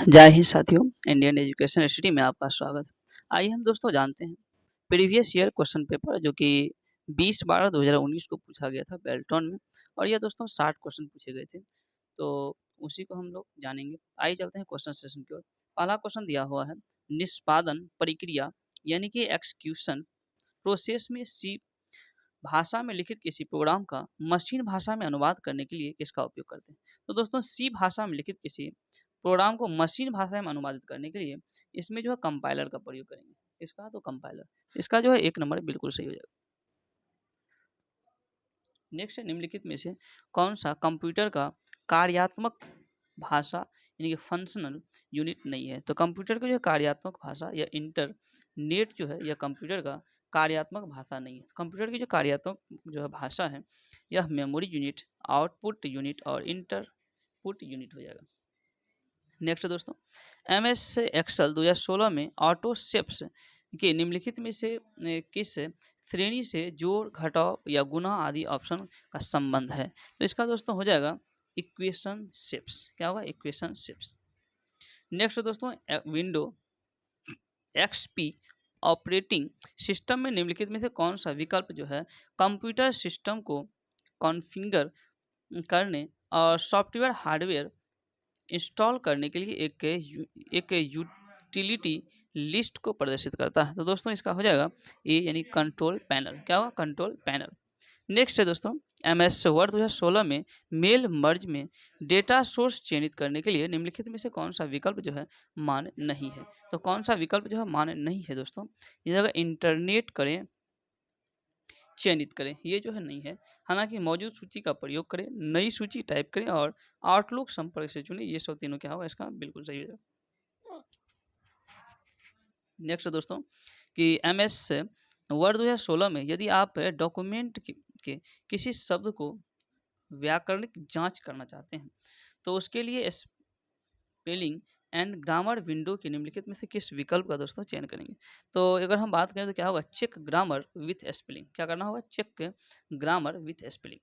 जय हिंद साथियों, Indian education study में आपका स्वागत है। आइए हम दोस्तों जानते हैं प्रीवियस ईयर क्वेश्चन पेपर जो कि 20/12/2019 को पूछा गया था बेल्टॉन में, और यह दोस्तों 60 क्वेश्चन पूछे गए थे, तो उसी को हम लोग जानेंगे। आइए चलते हैं क्वेश्चन सेशन की ओर। पहला क्वेश्चन दिया हुआ है, निष्पादन प्रक्रिया यानी कि एक्सक्यूशन प्रोसेस में सी भाषा में लिखित किसी प्रोग्राम का मशीन भाषा में अनुवाद करने के लिए किसका उपयोग करते हैं। तो दोस्तों सी भाषा में लिखित किसी प्रोग्राम को मशीन भाषा में अनुवादित करने के लिए इसमें जो है कंपाइलर का प्रयोग करेंगे। इसका तो कंपाइलर, इसका जो है 1 नंबर बिल्कुल सही हो जाएगा। नेक्स्ट है, निम्नलिखित में से कौन सा कंप्यूटर का कार्यात्मक भाषा यानी कि फंक्शनल यूनिट नहीं है। तो कंप्यूटर की जो कार्यात्मक भाषा या इंटरनेट जो है यह कंप्यूटर का कार्यात्मक भाषा नहीं है। कंप्यूटर की जो कार्यात्मक जो है भाषा है यह मेमोरी यूनिट, आउटपुट यूनिट और इंटरपुट यूनिट हो जाएगा। नेक्स्ट दोस्तों, MS एक्सेल 2016 में ऑटो शेप्स के निम्नलिखित में से किस श्रेणी से जोड़, घटाव या गुणा आदि ऑप्शन का संबंध है। तो इसका दोस्तों हो जाएगा इक्वेशन शेप्स। क्या होगा? Equation shapes. नेक्स्ट दोस्तों, विंडो XP ऑपरेटिंग सिस्टम में निम्नलिखित में से कौन सा विकल्प जो है कंप्यूटर सिस्टम को कॉन्फ़िगर करने और सॉफ्टवेयर हार्डवेयर इंस्टॉल करने के लिए एक यूटिलिटी लिस्ट को प्रदर्शित करता है। तो दोस्तों इसका हो जाएगा ए यानी कंट्रोल पैनल। क्या होगा? Control panel. नेक्स्ट है दोस्तों, MS वर्ड 2016 में मेल मर्ज में डेटा सोर्स चयनित करने के लिए निम्नलिखित में से कौन सा विकल्प जो है मान्य नहीं है। तो कौन सा विकल्प जो है मान्य नहीं है दोस्तों? इस जगह इंटरनेट करें, चयनित करें, ये जो है नहीं है। हालांकि मौजूद सूची का प्रयोग करें, नई सूची टाइप करें और आउटलुक संपर्क से चुनें, ये सब तीनों क्या होगा? इसका बिल्कुल सही हो जाएगा। नेक्स्ट दोस्तों कि MS वर्ड 2016 में यदि आप डॉक्यूमेंट के किसी शब्द को व्याकरणिक जांच करना चाहते हैं तो उसके लिए स्पेलिंग एंड ग्रामर विंडो के निम्नलिखित में से किस विकल्प का दोस्तों चयन करेंगे। तो अगर हम बात करें तो क्या होगा? Check grammar with spelling. क्या करना होगा? Check grammar with spelling.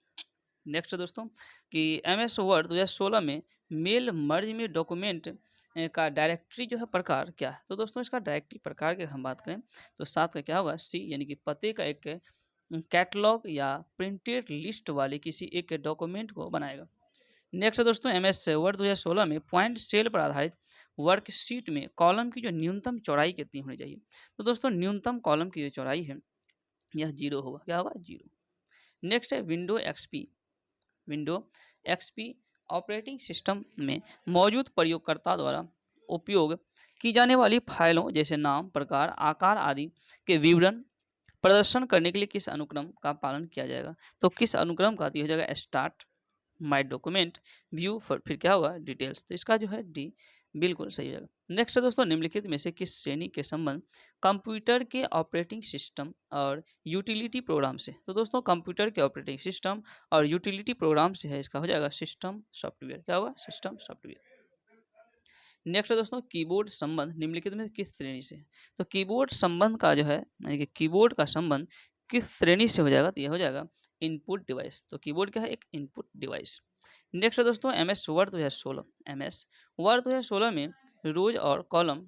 Next दोस्तों कि MS वर्ड 2016 में मेल मर्ज में डॉक्यूमेंट का डायरेक्टरी जो है प्रकार क्या है। तो दोस्तों इसका डायरेक्टरी प्रकार की हम बात करें तो साथ का क्या होगा? C यानी कि पते का एक कैटलॉग या प्रिंटेड लिस्ट वाले किसी एक डॉक्यूमेंट को बनाएगा। नेक्स्ट दोस्तों, MS वर्ड 2016 में पॉइंट सेल पर आधारित वर्कशीट में कॉलम की जो न्यूनतम चौड़ाई कितनी होनी चाहिए। तो दोस्तों न्यूनतम कॉलम की जो चौड़ाई है यह 0 होगा। क्या होगा? 0। नेक्स्ट है विंडो XP ऑपरेटिंग सिस्टम में मौजूद प्रयोगकर्ता द्वारा उपयोग की जाने वाली फाइलों जैसे नाम, प्रकार, आकार आदि के विवरण प्रदर्शन करने के लिए किस अनुक्रम का पालन किया जाएगा। तो किस अनुक्रम का? हो जाएगा स्टार्ट, माय डॉक्यूमेंट, व्यू, फिर क्या होगा? डिटेल्स। तो इसका जो है डी बिल्कुल सही होगा। नेक्स्ट है दोस्तों, निम्नलिखित में से किस श्रेणी के संबंध कंप्यूटर के ऑपरेटिंग सिस्टम और यूटिलिटी प्रोग्राम से। तो दोस्तों कंप्यूटर के ऑपरेटिंग सिस्टम और यूटिलिटी प्रोग्राम से है। इसका हो जाएगा सिस्टम सॉफ्टवेयर। क्या होगा? System software. नेक्स्ट है दोस्तों, कीबोर्ड संबंध निम्नलिखित में किस श्रेणी से है। तो कीबोर्ड संबंध का जो है यानी कि कीबोर्ड का संबंध किस श्रेणी से हो जाएगा? तो यह हो जाएगा इनपुट डिवाइस। तो कीबोर्ड क्या है? एक इनपुट डिवाइस। नेक्स्ट है दोस्तों, MS वर्ड 2016 में रोज और कॉलम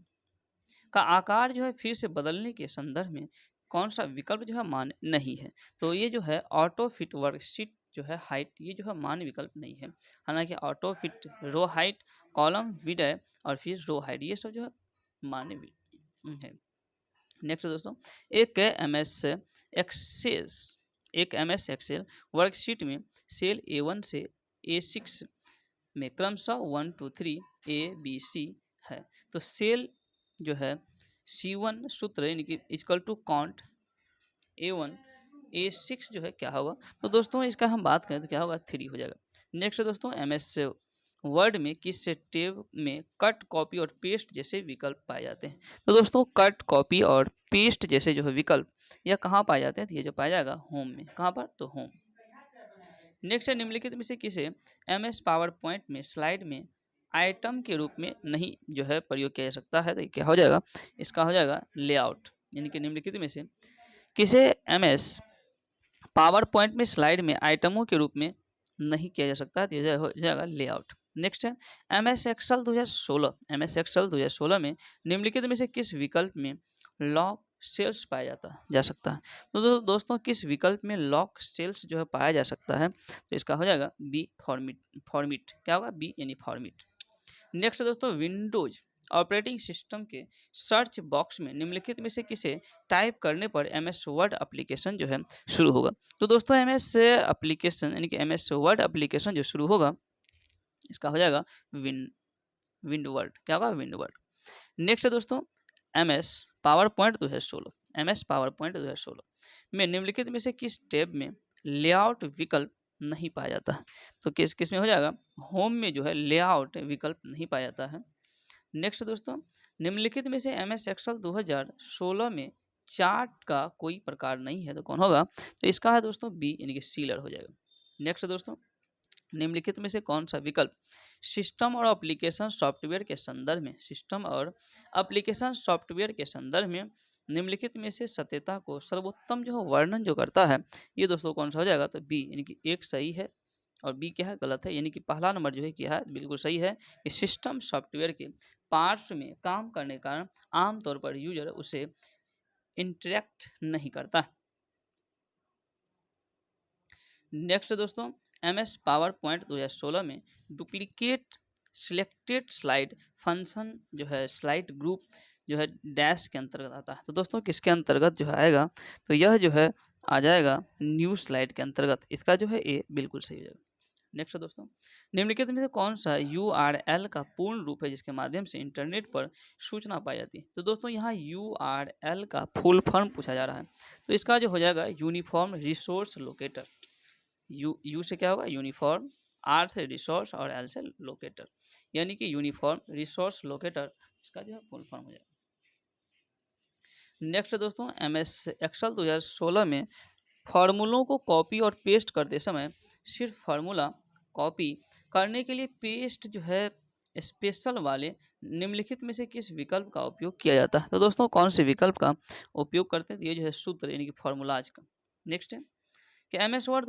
का आकार जो है फिर से बदलने के संदर्भ में कौन सा विकल्प जो है मान्य नहीं है। तो ये जो है ऑटो फिट वर्कशीट जो है हाइट, ये जो है मान्य विकल्प नहीं है। हालांकि auto fit row height, column width और फिर रो हाइट, ये सब जो है मान्य है। नेक्स्ट दोस्तों, एक MS एक्सेल वर्कशीट में सेल A1 से A6 में क्रमशः 1 2 3 ABC है। तो सेल जो है C1 सूत्र यानी कि equal to count A1 A6 जो है क्या होगा? तो दोस्तों इसका हम बात करें तो क्या होगा? 3 हो जाएगा। नेक्स्ट दोस्तों, MS वर्ड में किस टैब में कट, कॉपी और पेस्ट जैसे विकल्प पाए जाते हैं। तो दोस्तों कट, कॉपी और पेस्ट जैसे जो है विकल्प यह कहाँ पाए जाते हैं? तो ये जो पाया जाएगा होम में। कहाँ पर? तो होम। नेक्स्ट है, निम्नलिखित में से किसे MS पावर पॉइंट में स्लाइड में आइटम के रूप में नहीं जो है प्रयोग किया जा सकता है। तो क्या हो जाएगा? इसका हो जाएगा लेआउट। यानी कि निम्नलिखित में से किसे MS पावर पॉइंट में स्लाइड में आइटमों के रूप में नहीं किया जा सकता है। तो यह हो जाएगा लेआउट। नेक्स्ट है एमएस एक्सेल 2016। एमएस एक्सेल 2016 में निम्नलिखित में से किस विकल्प में लॉक सेल्स पाया जा सकता है? तो दोस्तों किस विकल्प में लॉक सेल्स जो है पाया जा सकता है? तो इसका हो जाएगा बी फॉर्मेट। क्या होगा? बी यानी फॉर्मेट। नेक्स्ट दोस्तों विंडोज ऑपरेटिंग सिस्टम के सर्च बॉक्स में निम्नलिखित में से किसे टाइप करने पर एमएस वर्ड एप्लीकेशन जो है शुरू होगा? तो दोस्तों एमएस एप्लीकेशन यानी कि एमएस वर्ड एप्लीकेशन जो शुरू होगा इसका हो जाएगा विंड वर्ड। क्या होगा? Wind word. नेक्स्ट है दोस्तों MS power point 2016। MS power point 2016 में निम्नलिखित में से किस टैब में लेआउट विकल्प नहीं पाया जाता है? तो किस में हो जाएगा? होम में जो है लेआउट विकल्प नहीं पाया जाता है। नेक्स्ट दोस्तों निम्नलिखित में से एमएस एक्सेल 2016 में चार्ट का कोई प्रकार नहीं है तो कौन होगा? तो इसका है दोस्तों बी यानी कि सीलर हो जाएगा। नेक्स्ट दोस्तों निम्नलिखित में से कौन सा विकल्प सिस्टम और एप्लीकेशन सॉफ्टवेयर के संदर्भ में निम्नलिखित में से सत्यता को सर्वोत्तम जो वर्णन जो करता है ये दोस्तों कौन सा हो जाएगा? तो बी यानी कि एक सही है और बी क्या है? गलत है। यानी कि पहला नंबर जो है क्या है? बिल्कुल सही है कि सिस्टम सॉफ्टवेयर के पार्ट्स में काम करने के कारण आमतौर पर यूजर उसे इंटरेक्ट नहीं करता। नेक्स्ट दोस्तों एमएस पावर पॉइंट 2016 में डुप्लीकेट सिलेक्टेड स्लाइड फंक्शन जो है स्लाइड ग्रुप जो है डैश के अंतर्गत आता है। तो दोस्तों किसके अंतर्गत जो है आएगा? तो यह जो है आ जाएगा न्यू स्लाइड के अंतर्गत। इसका जो है ए बिल्कुल सही हो जाएगा। नेक्स्ट दोस्तों निम्नलिखित में से कौन सा URL का पूर्ण रूप है जिसके माध्यम से इंटरनेट पर सूचना पाई जाती है? तो दोस्तों यहाँ URL का फुल फॉर्म पूछा जा रहा है तो इसका जो हो जाएगा यूनिफॉर्म रिसोर्स लोकेटर। यू से क्या होगा? यूनिफॉर्म, आर से रिसोर्स और एल से लोकेटर यानी कि यूनिफॉर्म रिसोर्स लोकेटर इसका जो है फुल फॉर्म हो जाएगा। नेक्स्ट दोस्तों एमएस एक्सेल 2016 में फॉर्मूलों को कॉपी और पेस्ट करते समय सिर्फ फार्मूला कॉपी करने के लिए पेस्ट जो है स्पेशल वाले निम्नलिखित में से किस विकल्प का उपयोग किया जाता है? तो दोस्तों कौन से विकल्प का उपयोग करते हैं? ये जो है सूत्र यानी कि फॉर्मूलाज का। नेक्स्ट है कि एमएस वर्ड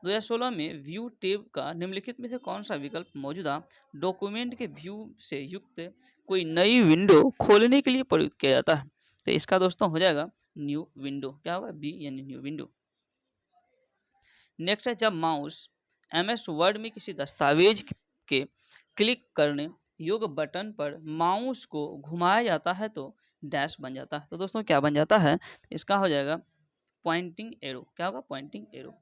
2016 में व्यू टेब का निम्नलिखित में से कौन सा विकल्प मौजूदा डॉक्यूमेंट के व्यू से युक्त कोई नई विंडो खोलने के लिए प्रयुक्त किया जाता है? तो इसका दोस्तों हो जाएगा न्यू विंडो। क्या होगा? बी यानी न्यू विंडो। नेक्स्ट है जब माउस एमएस वर्ड में किसी दस्तावेज के क्लिक करने योग्य बटन पर माउस को घुमाया जाता है तो डैश बन जाता है। तो दोस्तों क्या बन जाता है? इसका हो जाएगा पॉइंटिंग एरो। क्या होगा? Pointing arrow.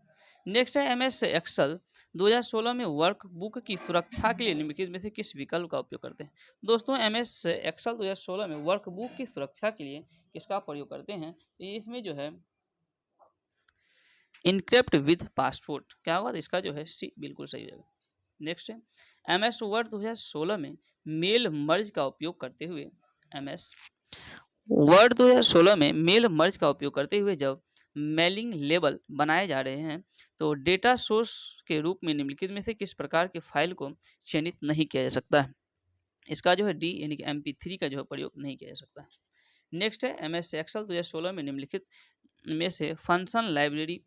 नेक्स्ट है एमएस एक्सेल 2016 में वर्कबुक की सुरक्षा के लिए निम्नलिखित में से किस विकल्प का उपयोग करते हैं? दोस्तों एमएस एक्सेल 2016 में वर्कबुक की सुरक्षा के लिए किसका प्रयोग करते हैं? इसमें जो है इनक्रिप्ट विद पासपोर्ट। क्या होगा? इसका जो है सी बिल्कुल सही हो जाएगा। नेक्स्ट है एमएस वर्ड 2016 में मेल मर्ज का उपयोग करते हुए एमएस वर्ड 2016 में मेल मर्ज का उपयोग करते हुए जब मेलिंग लेबल बनाए जा रहे हैं तो डेटा सोर्स के रूप में निम्नलिखित में से किस प्रकार के फाइल को चयनित नहीं किया जा सकता है? इसका जो है डी यानी कि MP3 का जो है प्रयोग नहीं किया जा सकता है। नेक्स्ट है एमएस एक्सेल 2016 में निम्नलिखित में से फंक्शन लाइब्रेरी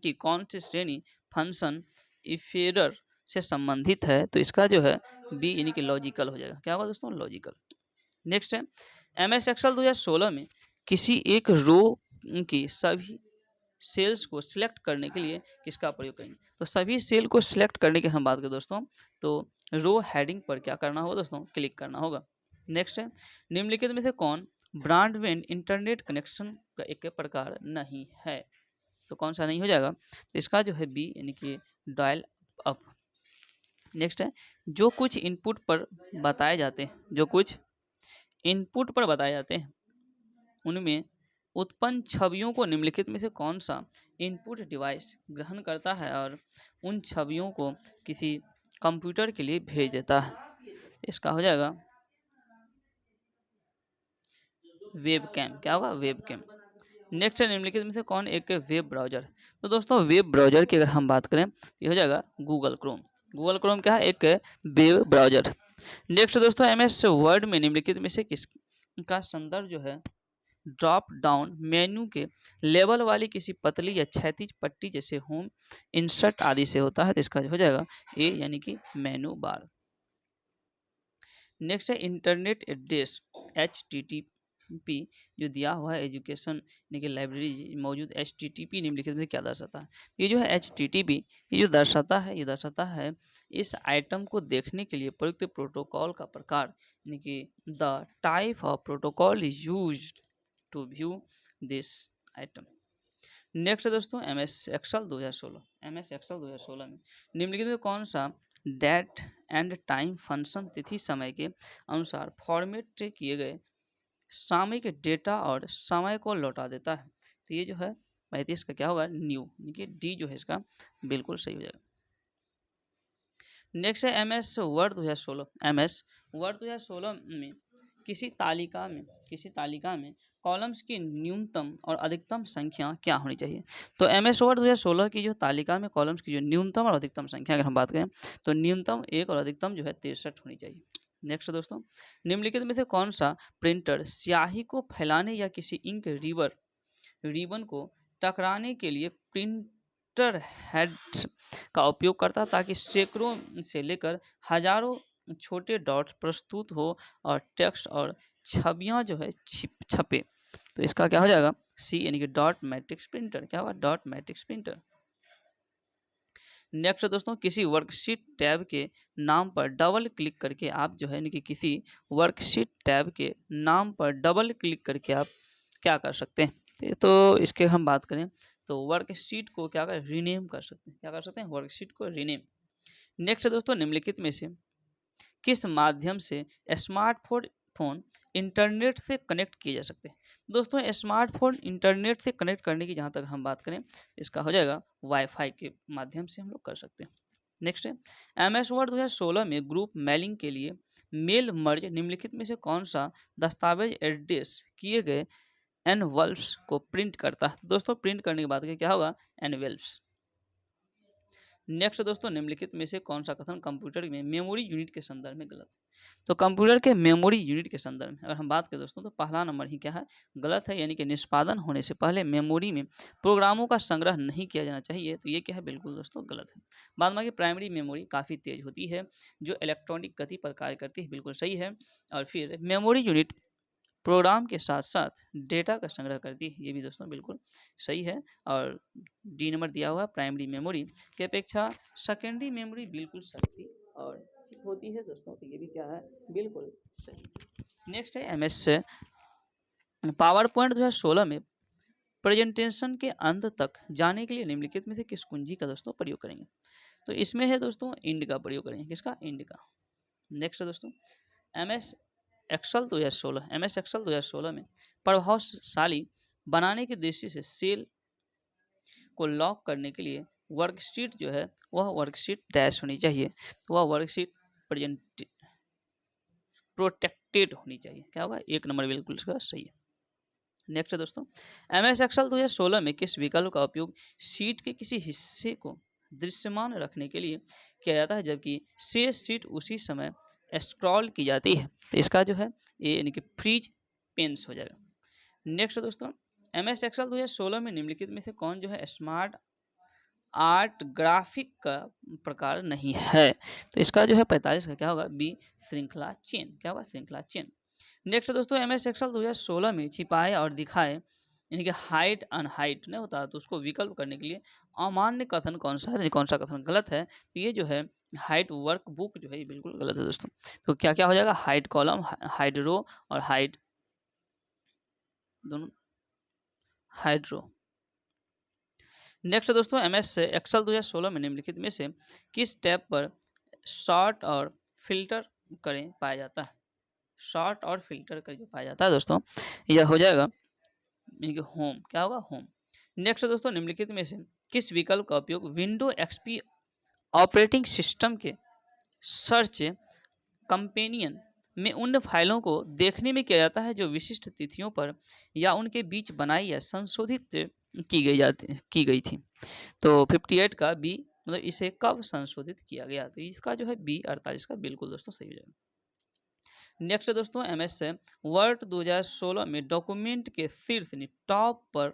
की कौन सी श्रेणी फंक्शन इफेरर से संबंधित है? तो इसका जो है बी यानी कि लॉजिकल हो जाएगा। क्या होगा दोस्तों? लॉजिकल। नेक्स्ट है एमएस एक्सेल 2016 में किसी एक रो की सभी सेल्स को सिलेक्ट करने के लिए किसका प्रयोग करेंगे? तो सभी सेल को सिलेक्ट करने की हम बात करें दोस्तों तो रो हेडिंग पर क्या करना होगा दोस्तों? क्लिक करना होगा। नेक्स्ट है निम्नलिखित में से कौन ब्रॉडबैंड इंटरनेट कनेक्शन का एक प्रकार नहीं है? तो कौन सा नहीं हो जाएगा? तो इसका जो है बी यानी कि डायल अप। नेक्स्ट है जो कुछ इनपुट पर बताए जाते हैं उनमें उत्पन्न छवियों को निम्नलिखित में से कौन सा इनपुट डिवाइस ग्रहण करता है और उन छवियों को किसी कंप्यूटर के लिए भेज देता है? इसका हो जाएगा वेब कैम। क्या होगा? Web cam. नेक्स्ट है निम्नलिखित में से कौन एक वेब ब्राउजर? तो दोस्तों वेब ब्राउजर की अगर हम बात करें तो ये हो जाएगा गूगल क्रोम। गूगल क्रोम क्या है? एक वेब ब्राउजर। नेक्स्ट दोस्तों एमएस वर्ड में निम्नलिखित में से किसका संदर्भ जो है ड्रॉप डाउन मेन्यू के लेवल वाली किसी पतली या क्षैतिज पट्टी जैसे होम, इंसर्ट आदि से होता है। तो इसका हो जाएगा ए यानी कि मेनू बार। नेक्स्ट है इंटरनेट एड्रेस HTTP जो दिया हुआ है एजुकेशन यानी कि लाइब्रेरी मौजूद HTTP निम्नलिखित में क्या दर्शाता है। ये जो है HTTP ये जो दर्शाता है ये दर्शाता है इस आइटम को देखने के लिए प्रयुक्त प्रोटोकॉल का प्रकार यानी कि the type of protocol is used to view this item. Next है दोस्तों MS एक्सेल 2016। MS एक्सेल 2016 में निम्नलिखित में कौन सा डेट एंड टाइम फंक्शन तिथि समय के अनुसार फॉर्मेट किए गए सामयिक डेटा और समय को लौटा देता है। तो ये जो है 35 का क्या होगा न्यू यानी कि डी जो है इसका बिल्कुल सही हो जाएगा। नेक्स्ट है MS वर्ड 2016। MS वर्ड 2016 में किसी तालिका में कॉलम्स की न्यूनतम और अधिकतम संख्या क्या होनी चाहिए। तो MS वर्ड 2016 की जो तालिका में कॉलम्स की जो न्यूनतम और अधिकतम संख्या अगर हम बात करें तो न्यूनतम 1 और अधिकतम जो है 63 होनी चाहिए। नेक्स्ट दोस्तों निम्नलिखित में से कौन सा प्रिंटर स्याही को फैलाने या किसी इंक रिबन को टकराने के लिए प्रिंटर हेड्स का उपयोग करता है ताकि सैकड़ों से लेकर हजारों छोटे डॉट्स प्रस्तुत हो और टेक्स्ट और छवियां जो है छपे। तो इसका क्या हो जाएगा सी यानी कि डॉट मैट्रिक्स प्रिंटर। क्या होगा डॉट मैट्रिक्स प्रिंटर। नेक्स्ट दोस्तों किसी वर्कशीट टैब के नाम पर डबल क्लिक करके आप जो है यानी कि किसी वर्कशीट टैब के नाम पर डबल क्लिक करके आप क्या कर सकते हैं। तो इसके हम बात करें तो वर्कशीट को क्या कर रीनेम कर सकते हैं। क्या कर सकते हैं वर्कशीट को रीनेम। नेक्स्ट दोस्तों निम्नलिखित में से किस माध्यम से स्मार्टफोन इंटरनेट से कनेक्ट किए जा सकते हैं। दोस्तों स्मार्टफोन इंटरनेट से कनेक्ट करने की जहाँ तक हम बात करें इसका हो जाएगा वाईफाई के माध्यम से हम लोग कर सकते हैं। नेक्स्ट है MS वर्ड 2016 में ग्रुप मेलिंग के लिए मेल मर्ज निम्नलिखित में से कौन सा दस्तावेज एड्रेस किए गए एनवल्व्स को प्रिंट करता है। दोस्तों प्रिंट करने की बात करें क्या होगा एनवेल्व्स। नेक्स्ट दोस्तों निम्नलिखित में से कौन सा कथन कंप्यूटर में मेमोरी यूनिट के संदर्भ में गलत है। तो कंप्यूटर के मेमोरी यूनिट के संदर्भ में अगर हम बात करें दोस्तों तो पहला नंबर ही क्या है गलत है यानी कि निष्पादन होने से पहले मेमोरी में प्रोग्रामों का संग्रह नहीं किया जाना चाहिए। तो ये क्या है बिल्कुल दोस्तों गलत है। बाद में प्राइमरी मेमोरी काफ़ी तेज होती है जो इलेक्ट्रॉनिक गति पर कार्य करती है बिल्कुल सही है। और फिर मेमोरी यूनिट प्रोग्राम के साथ साथ डेटा का संग्रह करती है ये भी दोस्तों बिल्कुल सही है। और डी नंबर दिया हुआ प्राइमरी मेमोरी की अपेक्षा सेकेंडरी मेमोरी बिल्कुल सस्ती और चीप होती है दोस्तों। तो ये भी क्या है बिल्कुल सही। नेक्स्ट है MS पावर पॉइंट 2016 में प्रेजेंटेशन के अंत तक जाने के लिए निम्नलिखित में से किस कुंजी का दोस्तों प्रयोग करेंगे। तो इसमें है दोस्तों इंड का प्रयोग करेंगे। किसका इंड का। नेक्स्ट दोस्तों MS एक्सेल 2016 में प्रभावशाली बनाने की दृष्टि से सेल को लॉक करने के लिए वर्कशीट जो है वह वर्कशीट डैश होनी चाहिए। तो वह वर्कशीट प्रोटेक्टेड होनी चाहिए। क्या होगा एक नंबर बिल्कुल इसका सही है। नेक्स्ट दोस्तों MS एक्सेल 2016 में किस विकल्प का उपयोग शीट के किसी हिस्से को दृश्यमान रखने के लिए किया जाता है जबकि शेष शीट उसी समय स्क्रॉल की जाती है। तो इसका जो है ये यानी कि फ्रीज पेंस हो जाएगा। नेक्स्ट दोस्तों MS एक्सेल 2016 में निम्नलिखित में से कौन जो है स्मार्ट आर्ट ग्राफिक का प्रकार नहीं है। तो इसका जो है 45 का क्या होगा बी श्रृंखला चेन। क्या होगा श्रृंखला चेन। नेक्स्ट दोस्तों MS एक्सेल 2016 में छिपाए और दिखाए यानी कि हाइड अनहाइड नहीं होता तो उसको विकल्प करने के लिए अमान्य कथन कौन सा है कौन सा कथन गलत है। तो ये जो है हाइड वर्क बुक जो है ये बिल्कुल गलत है दोस्तों। तो क्या क्या हो जाएगा हाइड कॉलम हाइड रो और हाइड दोनों हाइड रो। नेक्स्ट दोस्तों MS एक्सेल 2016 में निम्नलिखित में से किस टैब पर शॉर्ट और फिल्टर करें पाया जाता है। शॉर्ट और फिल्टर कर जो पाया जाता है दोस्तों यह हो जाएगा यानी कि होम। क्या होगा होम। नेक्स्ट दोस्तों निम्नलिखित में से किस विकल्प का उपयोग विंडो XP ऑपरेटिंग सिस्टम के सर्च कंपेनियन में उन फाइलों को देखने में किया जाता है जो विशिष्ट तिथियों पर या उनके बीच बनाई या संशोधित की गई थी। तो 58 का बी मतलब इसे कब संशोधित किया गया। तो इसका जो है बी 48 का बिल्कुल दोस्तों सही हो जाएगा। नेक्स्ट दोस्तों MS वर्ड 2016 में डॉक्यूमेंट के शीर्ष टॉप पर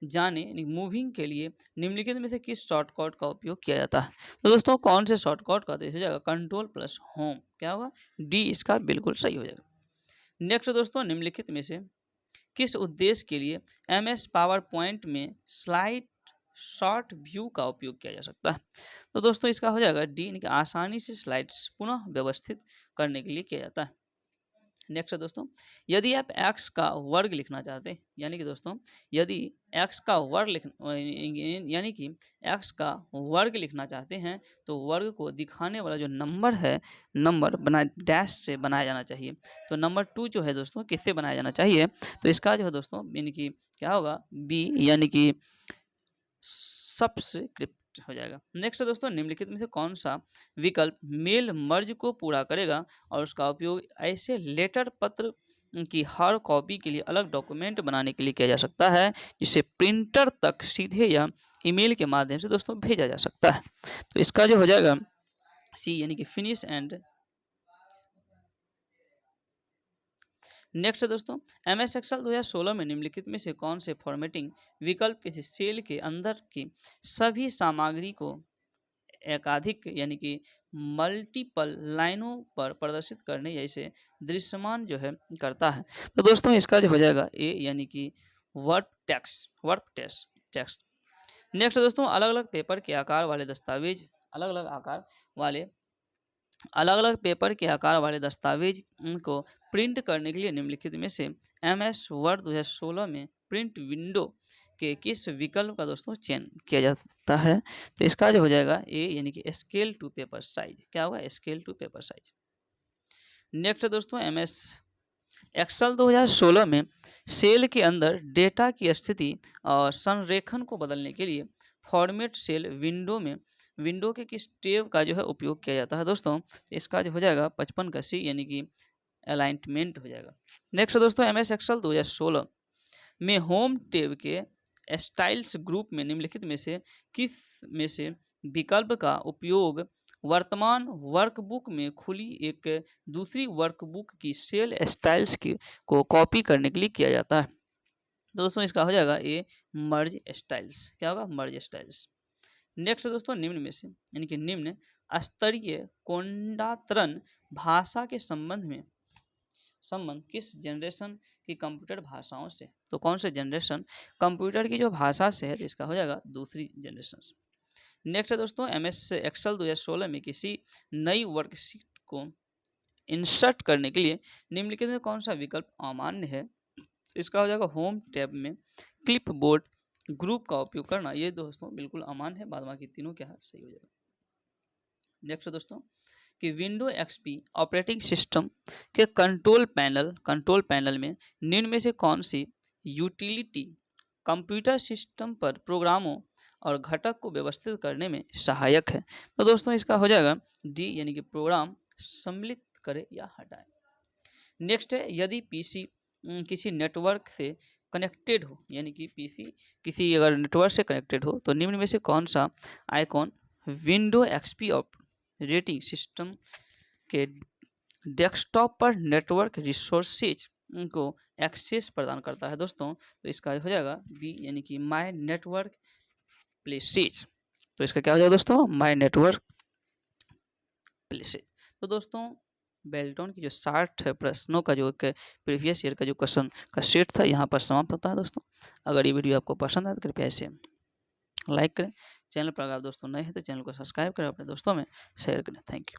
जाने मूविंग के लिए निम्नलिखित में से किस शॉर्टकट का उपयोग किया जाता है? तो दोस्तों कौन से शॉर्टकट का हो जाएगा कंट्रोल प्लस होम, क्या होगा डी इसका बिल्कुल सही हो जाएगा। नेक्स्ट दोस्तों निम्नलिखित में से किस उद्देश्य के लिए MS पावर पॉइंट में स्लाइड शॉर्ट व्यू का उपयोग किया जा सकता है? तो दोस्तों इसका हो जाएगा डी, यानी कि आसानी से स्लाइड्स पुनः व्यवस्थित करने के लिए किया जाता है। नेक्स्ट है दोस्तों, यदि आप x का वर्ग लिखना चाहते हैं, यानी कि दोस्तों यदि x का वर्ग यानी कि x का वर्ग लिखना चाहते हैं तो वर्ग को दिखाने वाला जो नंबर है, नंबर बना डैश से बनाया जाना चाहिए। तो नंबर 2 जो है दोस्तों किससे बनाया जाना चाहिए? तो इसका जो है दोस्तों यानी कि क्या होगा बी, यानी कि सबस्क्रिप्ट हो जाएगा। नेक्स्ट है दोस्तों, निम्नलिखित में से कौन सा विकल्प मेल मर्ज को पूरा करेगा और उसका उपयोग ऐसे लेटर पत्र की हर कॉपी के लिए अलग डॉक्यूमेंट बनाने के लिए किया जा सकता है जिसे प्रिंटर तक सीधे या ईमेल के माध्यम से दोस्तों भेजा जा सकता है। तो इसका जो हो जाएगा सी, यानी कि फिनिश एंड। नेक्स्ट है दोस्तों, MS एक्सेल 2016 में निम्नलिखित में से कौन से फॉर्मेटिंग विकल्प किसी सेल के अंदर की सभी सामग्री को एकाधिक यानी कि मल्टीपल लाइनों पर प्रदर्शित करने जैसे दृश्यमान जो है करता है? तो दोस्तों इसका जो हो जाएगा ए, यानी कि वर्ब टेक्स्ट। नेक्स्ट दोस्तों, अलग अलग पेपर के आकार वाले दस्तावेज अलग अलग पेपर के आकार वाले दस्तावेज को प्रिंट करने के लिए निम्नलिखित में से MS वर्ड 2016 में प्रिंट विंडो के किस विकल्प का दोस्तों चयन किया जाता है? तो इसका जो हो जाएगा ए, यानी कि स्केल टू पेपर साइज। क्या होगा scale to paper size. Next दोस्तों, MS एक्सेल 2016 में सेल के अंदर डेटा की स्थिति और संरेखण को बदलने के लिए फॉर्मेट सेल विंडो के किस टेब का जो है उपयोग किया जाता है दोस्तों? इसका जो हो जाएगा 55 का सी, यानी कि अलाइनमेंट हो जाएगा। नेक्स्ट दोस्तों, MS एक्सेल 2016 में होम टेब के स्टाइल्स ग्रुप में निम्नलिखित में से किस में से विकल्प का उपयोग वर्तमान वर्कबुक में खुली एक दूसरी वर्कबुक की सेल स्टाइल्स को कॉपी करने के लिए किया जाता है? दोस्तों इसका हो जाएगा ए, मर्ज स्टाइल्स। क्या होगा मर्ज स्टाइल्स। नेक्स्ट दोस्तों, निम्न में से यानी कि निम्न स्तरीय कोडांतरण भाषा के संबंध किस जनरेशन की कंप्यूटर भाषाओं से? तो कौन से जनरेशन कंप्यूटर की जो भाषा से है, तो इसका हो जाएगा दूसरी जनरेशन। नेक्स्ट है दोस्तों, MS एक्सेल 2016 में किसी नई वर्कशीट को इंसर्ट करने के लिए निम्नलिखित में कौन सा विकल्प अमान्य है? इसका हो जाएगा होम टैब में क्लिपबोर्ड ग्रुप का उपयोग करना। ये दोस्तों बिल्कुल अमान्य है, बाद बाकी तीनों क्या है सही हो जाएगा। नेक्स्ट दोस्तों, कि विंडो XP ऑपरेटिंग सिस्टम के कंट्रोल पैनल में निम्न में से कौन सी यूटिलिटी कंप्यूटर सिस्टम पर प्रोग्रामों और घटक को व्यवस्थित करने में सहायक है? तो दोस्तों इसका हो जाएगा डी, यानी कि प्रोग्राम सम्मिलित करे या हटाए। नेक्स्ट है, यदि PC किसी नेटवर्क से कनेक्टेड हो, यानी कि PC किसी अगर नेटवर्क से कनेक्टेड हो तो निम्न में से कौन सा icon window XP operating system के डेस्कटॉप पर नेटवर्क रिसोर्सेज को एक्सेस प्रदान करता है दोस्तों? तो इसका हो जाएगा बी, यानी कि माय नेटवर्क प्लेसेज। तो इसका क्या हो जाएगा दोस्तों माय नेटवर्क प्लेसेज। तो दोस्तों बेल्टन की जो 60 प्रश्नों का जो एक प्रीवियस ईयर का जो क्वेश्चन का सेट था यहाँ पर समाप्त होता है दोस्तों। अगर ये वीडियो आपको पसंद आए तो कृपया इसे लाइक करें। चैनल पर अगर आप दोस्तों नए हैं तो चैनल को सब्सक्राइब करें, अपने दोस्तों में शेयर करें। Thank you.